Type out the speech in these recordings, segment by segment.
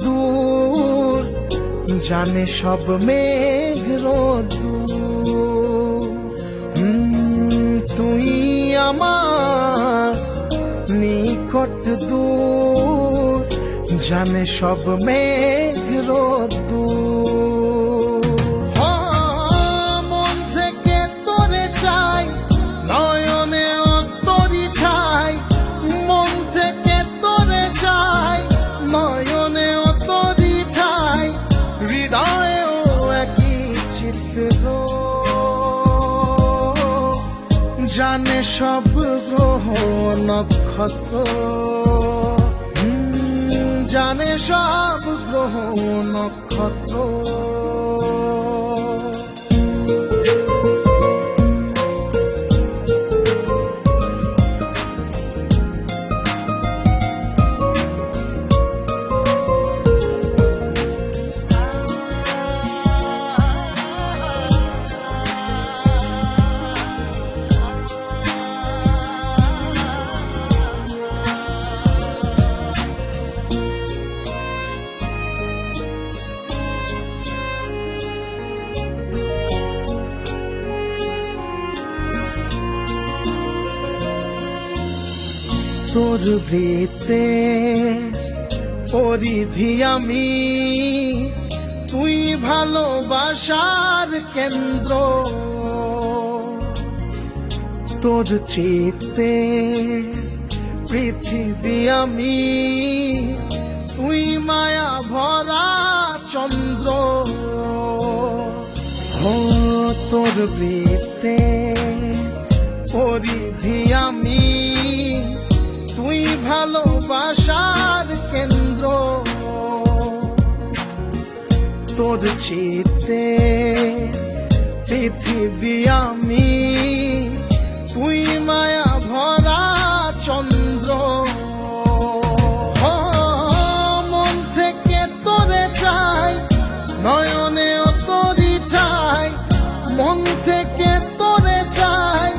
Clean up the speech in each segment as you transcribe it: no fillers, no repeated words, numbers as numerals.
দূর, জানে সব মেঘ রোদ্দুর। তুই আমার নিকট দূর, জানে সব মেঘ রোদ্দুর। মন থেকে তোরে চাই, নয়নে অন্তরি ঠাই। মন থেকে তোরে চাই, নয়নে অন্তরি ঠাই। হৃদয়েও একই চিত্র, জানে সব গ্রহ নক্ষত্র। জানে সব গ্রহ নক্ষত্র। তোর বৃত্তে পরিধি আমি, তুই ভালোবাসার কেন্দ্র। তোর চিত্তে পৃথিবী আমি, তুই মায়া ভরা চন্দ্র। তোর বৃত্তে পরিধি আমি, তুই ভালোবাসার কেন্দ্র। তোর চিত্তে পৃথিবী আমি, তুই মায়া ভরা চন্দ্র। মন থেকে তোরে চাই, নয়নে তোরি ঠাই। মন থেকে তোরে চাই,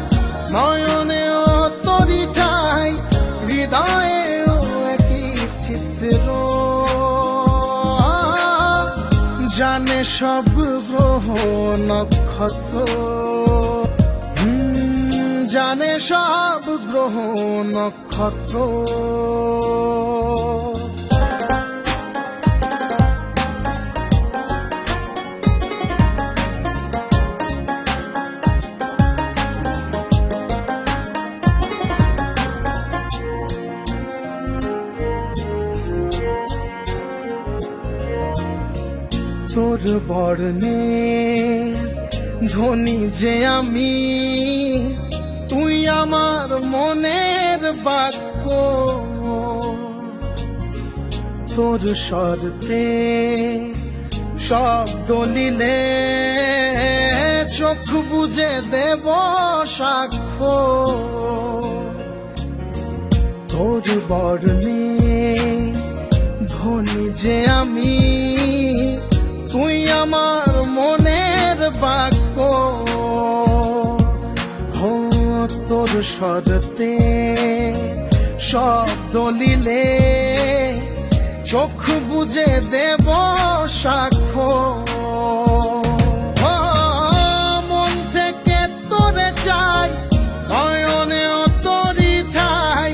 নয়নে তোরি ঠাই। হৃদয়েও একই চিত্র, জানে সব গ্রহ নক্ষত্র। জানে সব গ্রহ নক্ষত্র। তোর বর্ণে ধ্বনি যে আমি, তুই আমার মনের বাক্য। তোর স্বরতে শব্দ নিলে, চোখ বুঝে দেব সাক্ষ্য। তোর বর্ণে ধ্বনি যে আমি, তুই আমার মনের বাক্য। তোর স্বরতে শব্দ নিলে, চোখ বুঝে দেব সাক্ষ্য। মন থেকে তোরে চাই, নয়নে তোরি ঠাই।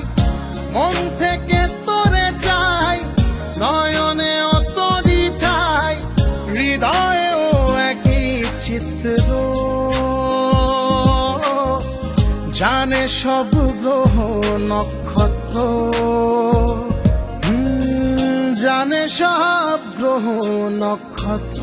মন থেকে তোরে চাই, নয়নে তোরি ঠাই। হৃদয়েও একই চিত্র, জানে সব গ্রহ নক্ষত্র। জানে সব গ্রহ নক্ষত্র।